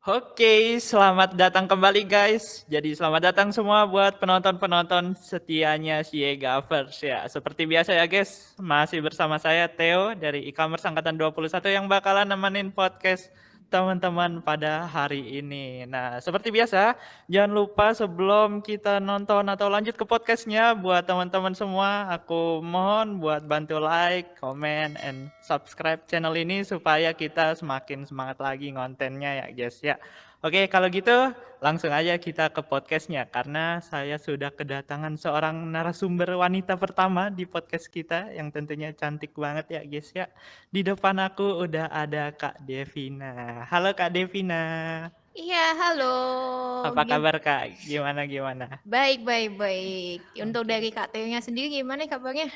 Oke, selamat datang kembali guys. Jadi selamat datang semua buat penonton-penonton setianya Siegavers ya. Seperti biasa ya guys, masih bersama saya Theo dari e-commerce angkatan 21 yang bakalan nemenin podcast teman-teman pada hari ini. Nah, seperti biasa, jangan lupa sebelum kita nonton atau lanjut ke podcastnya, buat teman-teman semua, aku mohon buat bantu like, comment, and subscribe channel ini supaya kita semakin semangat lagi ngontennya ya guys ya. Oke, kalau gitu langsung aja kita ke podcastnya karena saya sudah kedatangan seorang narasumber wanita pertama di podcast kita yang tentunya cantik banget ya guys ya. Di depan aku udah ada Kak Devina. Halo Kak Devina. Iya, halo. Apa Gim kabar Kak? Gimana? Baik, baik, baik. Untuk Oke. dari Kak Teo-nya sendiri gimana kabarnya?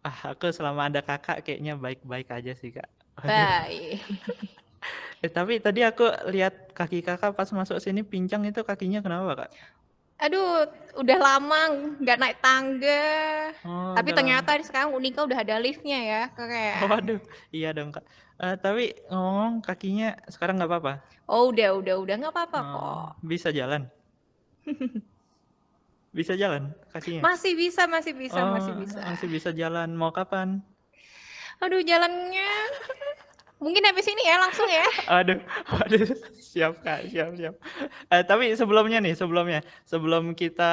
Aku selama ada Kakak kayaknya baik-baik aja sih Kak. Waduh. Baik. Tapi tadi aku lihat kaki Kakak pas masuk sini pincang itu kakinya kenapa Kak? Aduh, udah lama nggak naik tangga. Oh, Tapi udah lama. ternyata sekarang Unika udah ada liftnya ya, keren. Waduh, iya dong Kak. Tapi ngomong kakinya sekarang nggak apa-apa? Oh, udah nggak apa-apa Oh, kok. bisa jalan? Bisa jalan kakinya? Masih bisa, masih bisa, Oh, masih bisa. masih bisa jalan. Mau kapan? Aduh, jalannya mungkin habis ini ya langsung ya. Aduh, waduh, siap Kak, siap. Tapi sebelum kita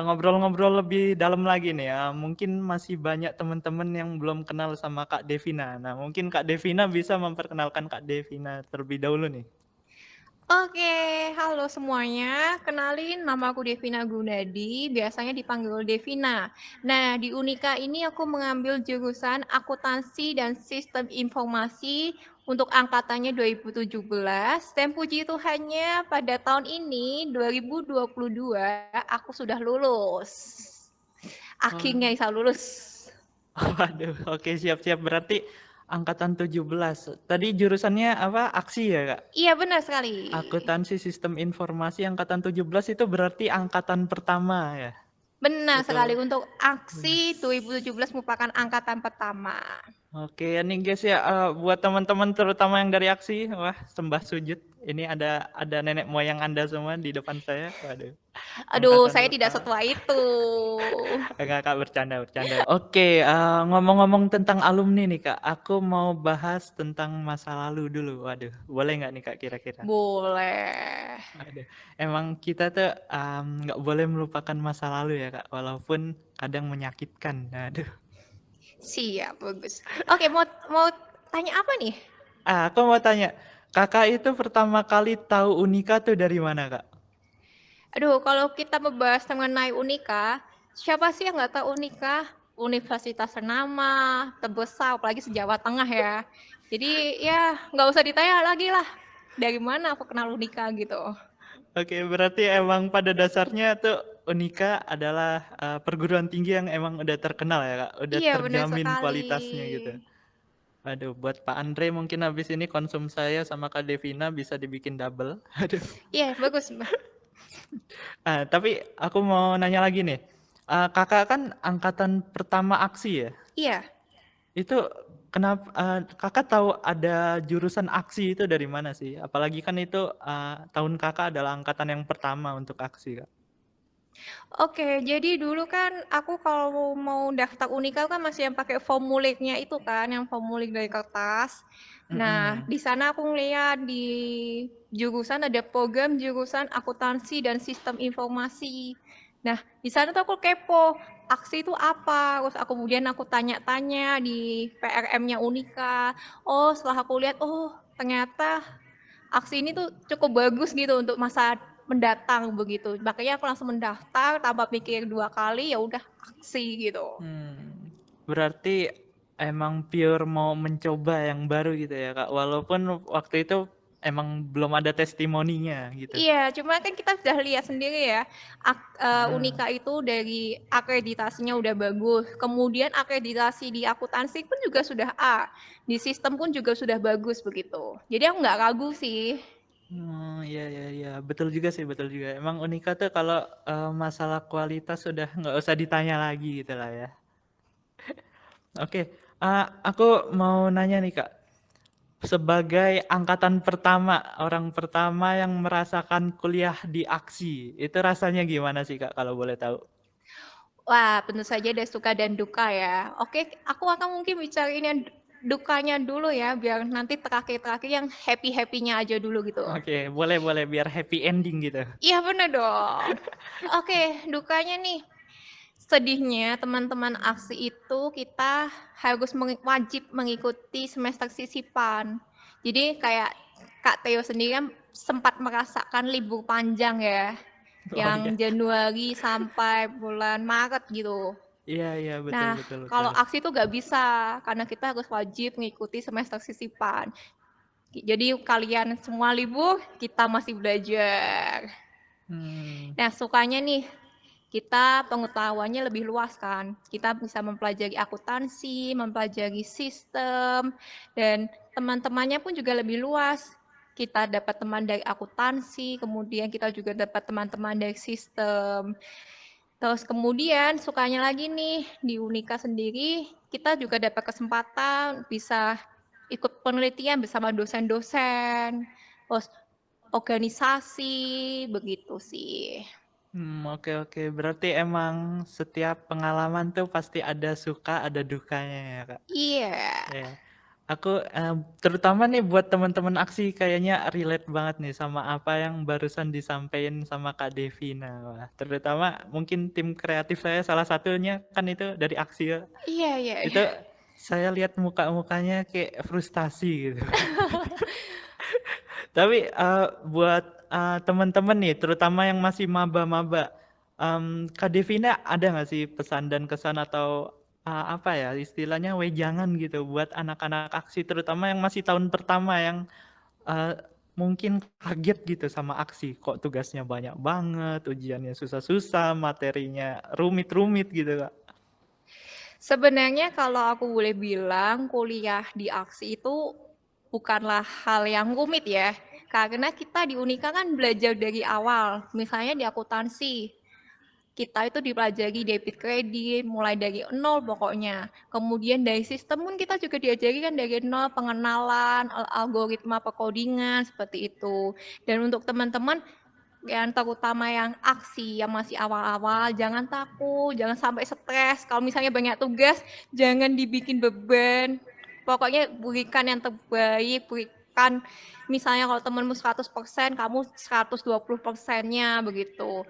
ngobrol-ngobrol lebih dalam lagi nih ya, mungkin masih banyak teman-teman yang belum kenal sama Kak Devina. Nah, mungkin Kak Devina bisa memperkenalkan Kak Devina terlebih dahulu nih. Oke, halo semuanya. Kenalin, nama aku Devina Gunadi, biasanya dipanggil Devina. Nah, di Unika ini aku mengambil jurusan Akuntansi dan Sistem Informasi untuk angkatannya 2017. Dan puji Tuhannya pada tahun ini, 2022, aku sudah lulus. Akhirnya Wah, bisa lulus. waduh, oke siap-siap. Berarti angkatan 17. Tadi jurusannya apa? Aksi ya, Kak? Iya, benar sekali. Akuntansi Sistem Informasi angkatan 17 itu berarti angkatan pertama ya? Benar sekali, Betul. untuk aksi 2017 merupakan angkatan pertama. Oke, ini guys ya, buat teman-teman terutama yang dari aksi, wah sembah sujud. Ini ada nenek moyang Anda semua di depan saya. Waduh, Aduh, angkatan saya tidak pertama. setua itu. Enggak, Kak, bercanda. Oke, ngomong-ngomong tentang alumni nih, Kak. Aku mau bahas tentang masa lalu dulu. Waduh, boleh nggak nih, Kak, kira-kira? Boleh. Waduh, emang kita tuh nggak boleh melupakan masa lalu ya, Kak. Walaupun kadang menyakitkan. Aduh. Siap, bagus. Oke, mau mau tanya apa nih? Aku mau tanya, Kakak itu pertama kali tahu Unika tuh dari mana, Kak? Aduh, kalau kita membahas mengenai Unika, siapa sih yang nggak tahu Unika? Universitas ternama, terbesar, apalagi se-Jawa Tengah ya. Jadi ya nggak usah ditanya lagi lah. Dari mana aku kenal Unika gitu. Oke, berarti emang pada dasarnya tuh Unika adalah perguruan tinggi yang emang udah terkenal ya, Kak? Udah Iya, benar terjamin sekali. kualitasnya gitu. Aduh, buat Pak Andre mungkin habis ini konsum saya sama Kak Devina bisa dibikin double. Aduh. Iya, bagus. Tapi aku mau nanya lagi nih. Kakak kan angkatan pertama aksi ya? Iya. Itu kenapa Kakak tahu ada jurusan aksi itu dari mana sih? Apalagi kan itu tahun Kakak adalah angkatan yang pertama untuk aksi, Kak. Oke, jadi dulu kan aku kalau mau daftar Unika kan masih yang pakai formulirnya itu kan, yang formulir dari kertas. Nah, Mm-mm. di sana aku ngeliat di jurusan ada program jurusan akuntansi dan sistem informasi. Nah, di sana tuh aku kepo, aksi itu apa? Terus aku kemudian aku tanya-tanya di PRM-nya Unika. Oh, setelah aku lihat, oh ternyata aksi ini tuh cukup bagus gitu untuk masa mendatang begitu. Makanya aku langsung mendaftar tanpa pikir dua kali, ya udah aksi gitu. Berarti emang pure mau mencoba yang baru gitu ya, Kak. Walaupun waktu itu emang belum ada testimoninya gitu. Iya, cuma kan kita sudah lihat sendiri ya, Hmm. Unika itu dari akreditasinya udah bagus. Kemudian akreditasi di akuntansi pun juga sudah A. Di sistem pun juga sudah bagus begitu. Jadi aku nggak ragu sih. Iya. Betul juga. Emang Unika tuh kalau masalah kualitas sudah nggak usah ditanya lagi gitu lah ya. Oke, aku mau nanya nih Kak. sebagai angkatan pertama, orang pertama yang merasakan kuliah di Aksi, itu rasanya gimana sih Kak kalau boleh tahu? Wah, tentu saja ada suka dan duka ya. Oke, aku akan mungkin bicarain yang dukanya dulu ya, biar nanti terakhir-terakhir yang happy-happynya aja dulu gitu. Oke, boleh boleh biar happy ending gitu. Iya bener dong. Oke, dukanya nih. Sedihnya teman-teman aksi itu kita harus wajib mengikuti semester sisipan. Jadi kayak Kak Theo sendiri kan sempat merasakan libur panjang ya, Oh iya. yang Januari sampai bulan Maret gitu. Iya iya betul Nah, betul betul. kalau aksi itu nggak bisa karena kita harus wajib mengikuti semester sisipan. Jadi kalian semua libur, kita masih belajar. Hmm. Nah, sukanya nih, kita pengetahuannya lebih luas kan. Kita bisa mempelajari akuntansi, mempelajari sistem, dan teman-temannya pun juga lebih luas. Kita dapat teman dari akuntansi, kemudian kita juga dapat teman-teman dari sistem. Terus kemudian sukanya lagi nih, di Unika sendiri, kita juga dapat kesempatan bisa ikut penelitian bersama dosen-dosen, terus organisasi, begitu sih. Oke oke. Berarti emang setiap pengalaman tuh pasti ada suka, ada dukanya ya, Kak. Iya. Ya. Aku terutama nih buat teman-teman aksi kayaknya relate banget nih sama apa yang barusan disampaikan sama Kak Devina. Wah, terutama mungkin tim kreatif saya salah satunya kan itu dari aksi ya. Iya, iya, iya. Itu saya lihat muka-mukanya kayak frustasi gitu. Tapi buat teman-teman nih, terutama yang masih maba-maba, Kak Devina ada nggak sih pesan dan kesan atau apa ya istilahnya wejangan gitu buat anak-anak aksi, terutama yang masih tahun pertama yang uh, mungkin kaget gitu sama aksi, kok tugasnya banyak banget, ujiannya susah-susah, materinya rumit-rumit gitu Kak. Sebenarnya kalau aku boleh bilang kuliah di aksi itu bukanlah hal yang rumit ya. Karena kita di Unika kan belajar dari awal. Misalnya di akuntansi, kita itu dipelajari debit kredit mulai dari nol pokoknya. Kemudian dari sistem pun kita juga diajari kan dari nol pengenalan, algoritma perkodingan seperti itu. Dan untuk teman-teman yang terutama yang aksi yang masih awal-awal, jangan takut, jangan sampai stres. Kalau misalnya banyak tugas, jangan dibikin beban. Pokoknya berikan yang terbaik, berikan misalnya kalau temenmu 100%, kamu 120%-nya begitu.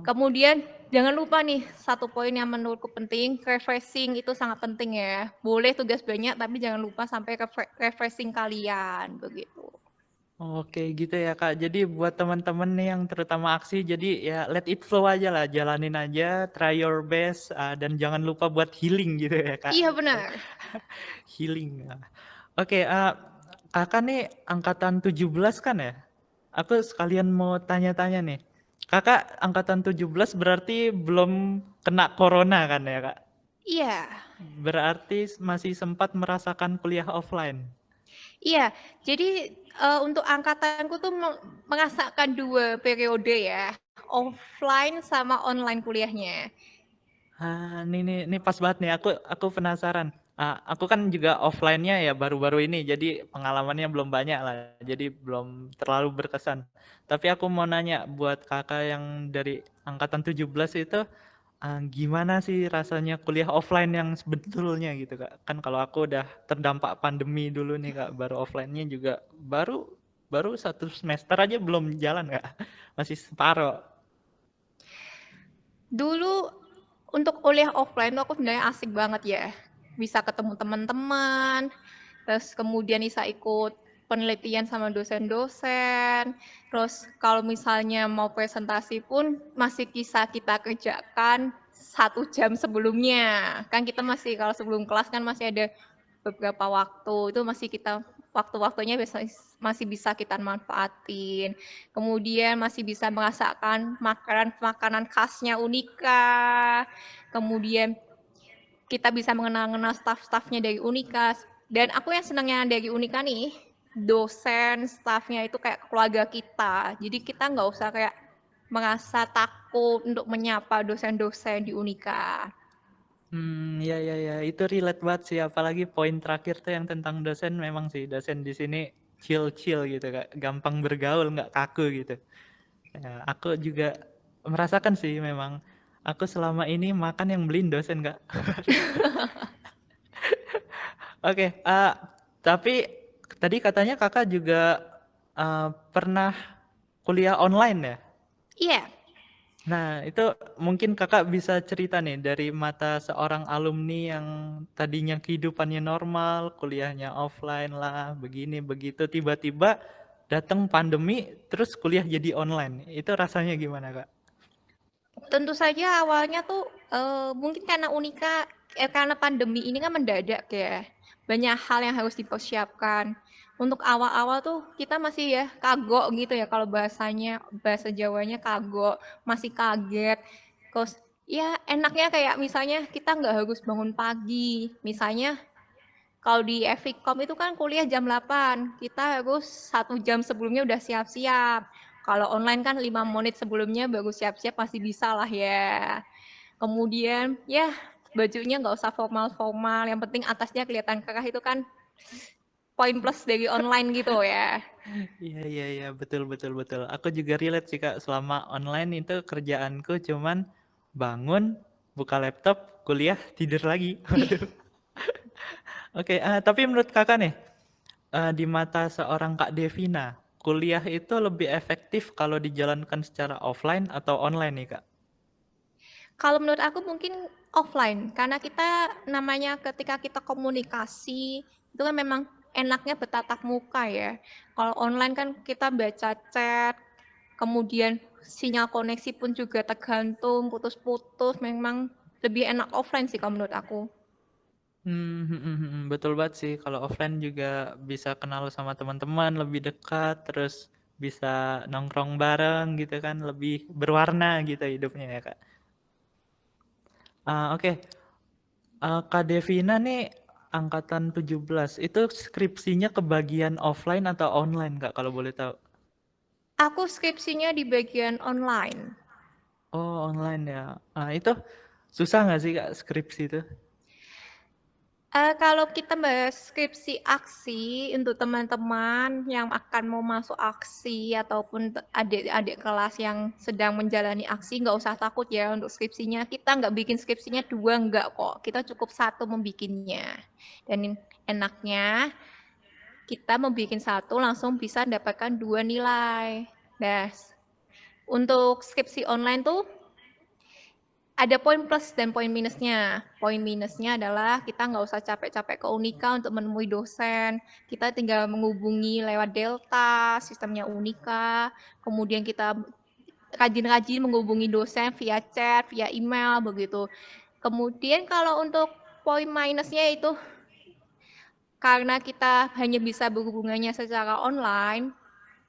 Kemudian jangan lupa nih satu poin yang menurutku penting, refreshing itu sangat penting ya. Boleh tugas banyak tapi jangan lupa sampai refreshing kalian begitu. Oke gitu ya Kak. Jadi buat teman-teman nih yang terutama aksi, jadi ya let it flow aja lah, jalanin aja, try your best, dan jangan lupa buat healing gitu ya Kak. Iya benar. Healing. Oke, Kakak nih angkatan 17 kan ya? Aku sekalian mau tanya-tanya nih. Kakak angkatan 17 berarti belum kena corona kan ya Kak? Iya. Berarti masih sempat merasakan kuliah offline. Iya, jadi untuk angkatanku tuh merasakan 2 periode ya, offline sama online kuliahnya. Ini pas banget nih. Aku penasaran. Aku kan juga offline-nya ya baru-baru ini, jadi pengalamannya belum banyak lah. Jadi belum terlalu berkesan. Tapi aku mau nanya buat kakak yang dari angkatan 17 itu, gimana sih rasanya kuliah offline yang sebetulnya gitu kak? Kan kalau aku udah terdampak pandemi dulu nih kak, baru offline-nya juga baru baru 1 semester aja belum jalan kak, masih separoh. Dulu untuk kuliah offline tuh aku sebenarnya asik banget ya, bisa ketemu teman-teman, terus kemudian bisa ikut penelitian sama dosen-dosen, terus kalau misalnya mau presentasi pun masih bisa kita kerjakan 1 jam sebelumnya. Kan kita masih kalau sebelum kelas kan masih ada beberapa waktu, itu masih kita waktu-waktunya masih bisa kita manfaatin. Kemudian masih bisa merasakan makanan-makanan khasnya Unika. Kemudian kita bisa mengenal-kenal staff-staffnya dari Unika. Dan aku yang senangnya dari Unika nih, dosen, staffnya itu kayak keluarga kita. Jadi kita nggak usah kayak merasa takut untuk menyapa dosen-dosen di Unika. Ya ya ya, itu relate banget sih, apalagi poin terakhir tuh yang tentang dosen, memang sih dosen di sini chill-chill gitu Kak, gampang bergaul, nggak kaku gitu. Ya, aku juga merasakan sih memang. Aku selama ini makan yang beliin dosen Kak. Oke, tapi tadi katanya Kakak juga pernah kuliah online ya? Iya, Nah, itu mungkin Kakak bisa cerita nih dari mata seorang alumni yang tadinya kehidupannya normal, kuliahnya offline lah, begini begitu, tiba-tiba datang pandemi, terus kuliah jadi online. Itu rasanya gimana, Kak? tentu saja awalnya tuh mungkin karena karena pandemi ini kan mendadak ya. Banyak hal yang harus dipersiapkan. Untuk awal-awal tuh kita masih ya kagok gitu ya kalau bahasa Jawanya kagok, masih kaget. Terus ya enaknya kayak misalnya kita nggak harus bangun pagi. Misalnya kalau di Evikom itu kan kuliah jam 8, kita harus 1 jam sebelumnya udah siap-siap. Kalau online kan 5 menit sebelumnya baru siap-siap masih bisa lah ya. Kemudian ya bajunya nggak usah formal-formal, yang penting atasnya kelihatan kerah itu kan poin plus dari online gitu ya. Iya, iya, iya, betul, betul, betul. Aku juga relate sih, Kak. Selama online itu kerjaanku cuman bangun, buka laptop, kuliah, tidur lagi. Waduh. Oke, tapi menurut Kakak nih, di mata seorang Kak Devina, kuliah itu lebih efektif kalau dijalankan secara offline atau online nih, Kak? Kalau menurut aku mungkin offline, karena kita namanya ketika kita komunikasi, itu kan memang enaknya bertatap muka ya. Kalau online kan kita baca chat, kemudian sinyal koneksi pun juga tergantung, putus-putus, memang lebih enak offline sih kalau menurut aku. Betul banget sih. Kalau offline juga bisa kenal sama teman-teman lebih dekat, terus bisa nongkrong bareng gitu kan, lebih berwarna gitu hidupnya ya, Kak. Oke. Kak Devina nih angkatan 17. Itu skripsinya kebagian offline atau online, Kak, kalau boleh tahu? Aku skripsinya di bagian online. Oh, online ya. Itu susah nggak sih, Kak, skripsi itu? Kalau kita bahas skripsi aksi untuk teman-teman yang akan mau masuk aksi ataupun adik-adik kelas yang sedang menjalani aksi, nggak usah takut ya untuk skripsinya. Kita nggak bikin skripsinya 2, nggak kok. Kita cukup 1 membikinnya. Dan enaknya kita membikin 1 langsung bisa mendapatkan 2 nilai. Nah, untuk skripsi online tuh ada poin plus dan poin minusnya. Poin minusnya adalah kita nggak usah capek-capek ke Unika untuk menemui dosen. Kita tinggal menghubungi lewat Delta, sistemnya Unika. Kemudian kita rajin-rajin menghubungi dosen via chat, via email, begitu. Kemudian kalau untuk poin minusnya itu karena kita hanya bisa berhubungannya secara online,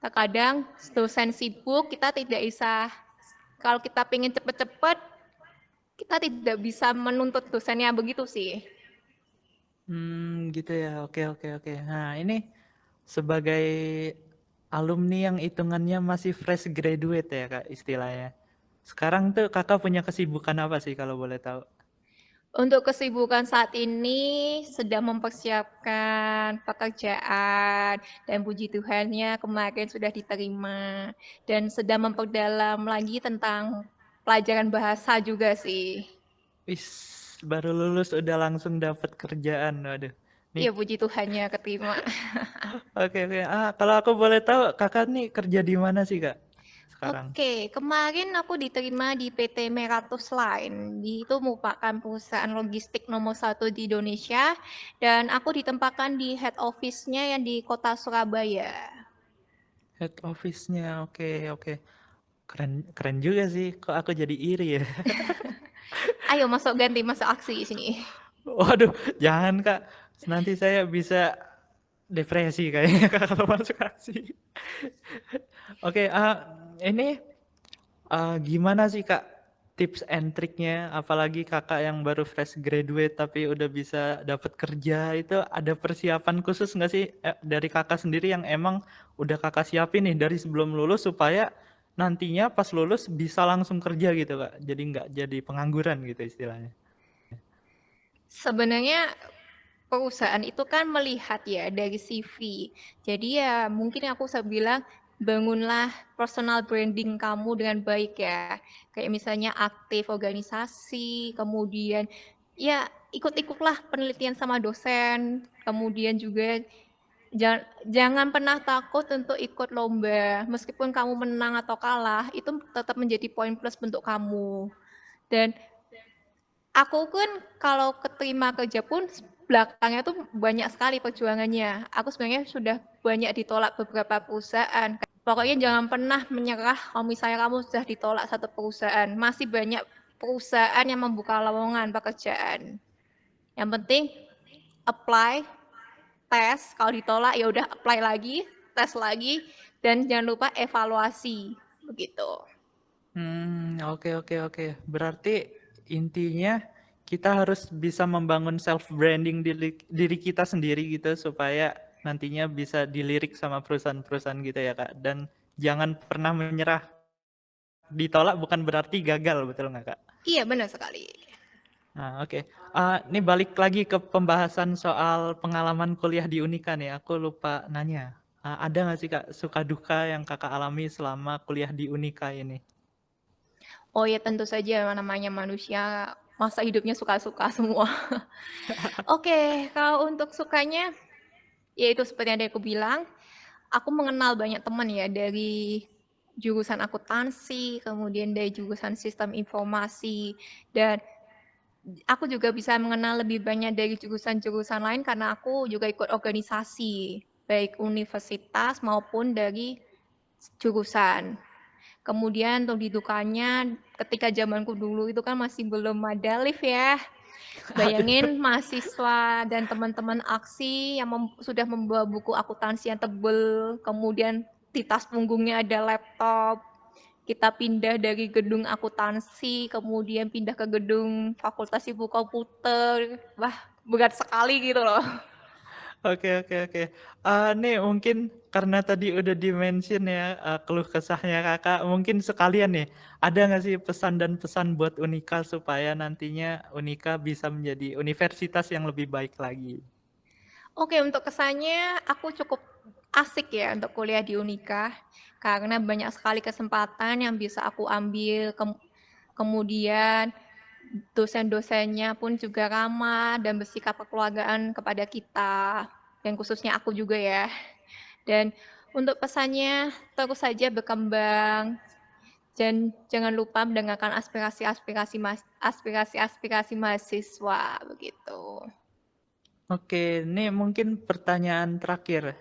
terkadang dosen sibuk, kita tidak bisa, kalau kita pengen cepet-cepet, kita tidak bisa menuntut dosennya begitu sih. Gitu ya. Oke, oke, oke. Nah, ini sebagai alumni yang hitungannya masih fresh graduate ya, Kak, istilahnya. Sekarang tuh Kakak punya kesibukan apa sih kalau boleh tahu? Untuk kesibukan saat ini sedang mempersiapkan pekerjaan dan puji Tuhannya kemarin sudah diterima dan sedang memperdalam lagi tentang pelajaran bahasa juga sih. Wis, baru lulus udah langsung dapat kerjaan. Waduh. Nih, Iya puji Tuhannya keterima. oke, oke. Kalau aku boleh tahu, Kakak nih kerja di mana sih, Kak? Sekarang. Oke, kemarin aku diterima di PT Meratus Line. Itu merupakan perusahaan logistik nomor 1 di Indonesia dan aku ditempatkan di head office-nya yang di kota Surabaya. Head office-nya. Oke, oke. Keren, keren juga sih. Kok aku jadi iri ya? Ayo masuk ganti masuk aksi di sini. Waduh, jangan Kak. Nanti saya bisa depresi kayaknya Kak kalau masuk aksi. Oke, ini gimana sih Kak tips and triknya? Apalagi Kakak yang baru fresh graduate tapi udah bisa dapat kerja, itu ada persiapan khusus nggak sih dari Kakak sendiri yang emang udah Kakak siapin nih dari sebelum lulus supaya nantinya pas lulus bisa langsung kerja gitu Kak. Jadi nggak jadi pengangguran gitu istilahnya. Sebenarnya perusahaan itu kan melihat ya dari CV. Jadi ya mungkin aku bisa bilang bangunlah personal branding kamu dengan baik ya. Kayak misalnya aktif organisasi, kemudian ya ikut-ikutlah penelitian sama dosen, kemudian juga jangan pernah takut untuk ikut lomba. Meskipun kamu menang atau kalah, itu tetap menjadi poin plus untuk kamu. Dan aku kan kalau keterima kerja pun belakangnya tuh banyak sekali perjuangannya. Aku sebenarnya sudah banyak ditolak beberapa perusahaan. Pokoknya jangan pernah menyerah kalau misalnya kamu sudah ditolak satu perusahaan. Masih banyak perusahaan yang membuka lowongan pekerjaan. Yang penting apply, tes. Kalau ditolak ya udah apply lagi, tes lagi, dan jangan lupa evaluasi. Begitu. Oke oke oke. Berarti intinya kita harus bisa membangun self branding diri kita sendiri gitu supaya nantinya bisa dilirik sama perusahaan-perusahaan gitu ya Kak. Dan jangan pernah menyerah. Ditolak bukan berarti gagal, betul nggak Kak? Iya, benar sekali. Nah, oke. Ini balik lagi ke pembahasan soal pengalaman kuliah di Unika nih. Aku lupa nanya. Ada nggak sih Kak suka duka yang Kakak alami selama kuliah di Unika ini? Oh ya tentu saja namanya manusia masa hidupnya suka-suka semua. Oke, kalau untuk sukanya, yaitu seperti yang tadi aku bilang, aku mengenal banyak teman ya dari jurusan akuntansi, kemudian dari jurusan sistem informasi, dan aku juga bisa mengenal lebih banyak dari jurusan-jurusan lain karena aku juga ikut organisasi, baik universitas maupun dari jurusan. Kemudian untuk didukanya ketika zamanku dulu itu kan masih belum ada lift ya. Aduh. Bayangin mahasiswa dan teman-teman aksi yang sudah membawa buku akuntansi yang tebel, kemudian di tas punggungnya ada laptop. Kita pindah dari gedung akuntansi, kemudian pindah ke gedung fakultas ibu komputer. Wah, berat sekali gitu loh. Oke oke oke. Nih mungkin karena tadi udah di-mention ya, keluh kesahnya Kakak, mungkin sekalian nih, ada nggak sih pesan dan pesan buat Unika supaya nantinya Unika bisa menjadi universitas yang lebih baik lagi? Oke, untuk kesannya aku cukup asik ya untuk kuliah di Unika karena banyak sekali kesempatan yang bisa aku ambil. Kemudian dosen-dosennya pun juga ramah dan bersikap kekeluargaan kepada kita dan khususnya aku juga ya. Dan untuk pesannya terus saja berkembang dan jangan lupa mendengarkan aspirasi-aspirasi mahasiswa begitu. Oke, ini mungkin pertanyaan terakhir.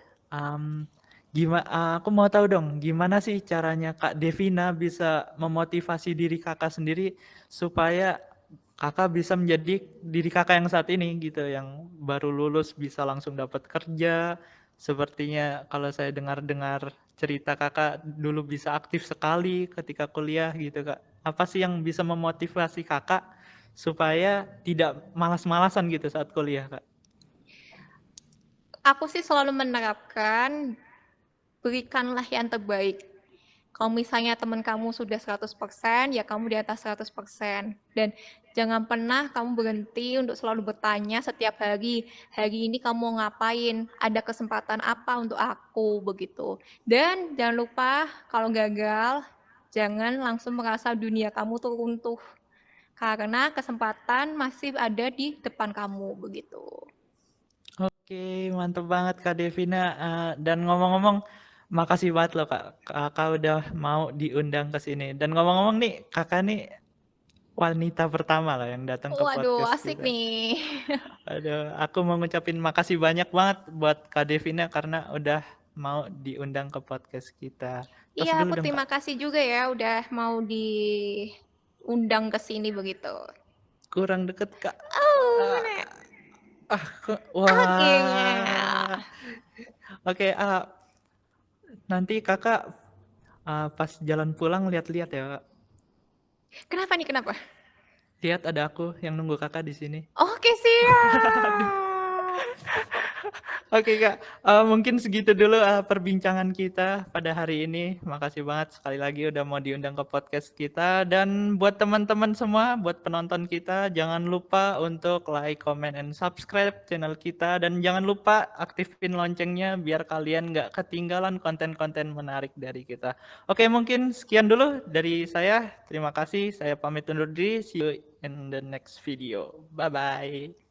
Aku mau tahu dong, gimana sih caranya Kak Devina bisa memotivasi diri Kakak sendiri supaya Kakak bisa menjadi diri Kakak yang saat ini gitu, yang baru lulus bisa langsung dapat kerja. Sepertinya kalau saya dengar-dengar cerita Kakak dulu bisa aktif sekali ketika kuliah gitu Kak. Apa sih yang bisa memotivasi Kakak supaya tidak malas-malasan gitu saat kuliah Kak? Aku sih selalu menerapkan berikanlah yang terbaik. Kalau misalnya teman kamu sudah 100%, ya kamu di atas 100%. Dan jangan pernah kamu berhenti untuk selalu bertanya setiap hari ini kamu mau ngapain, ada kesempatan apa untuk aku, begitu. Dan jangan lupa kalau gagal, jangan langsung merasa dunia kamu tuh runtuh. Karena kesempatan masih ada di depan kamu, begitu. Oke, mantep banget Kak Devina. Dan ngomong-ngomong, makasih banget loh Kak. Kakak udah mau diundang ke sini. Dan ngomong-ngomong nih, Kakak nih wanita pertama lah yang datang ke Waduh, podcast asik kita. nih. Aduh, aku mau ngucapin makasih banyak banget buat Kak Devina karena udah mau diundang ke podcast kita. Tos Iya, dulu aku dong Kak. terima kasih juga ya udah mau diundang ke sini begitu. Kurang deket Kak. Oh, Ah, nek. Akhirnya. wah. Oke, nanti Kakak pas jalan pulang lihat-lihat ya Kak. Kenapa nih, kenapa? Lihat ada aku yang nunggu Kakak di sini. Oke, Aduh. siap. Oke Kak, mungkin segitu dulu perbincangan kita pada hari ini. Makasih banget sekali lagi udah mau diundang ke podcast kita. Dan buat teman-teman semua, buat penonton kita, jangan lupa untuk like, comment, and subscribe channel kita. Dan jangan lupa aktifin loncengnya biar kalian nggak ketinggalan konten-konten menarik dari kita. Oke, mungkin sekian dulu dari saya. Terima kasih, saya pamit undur diri. See you in the next video. Bye-bye.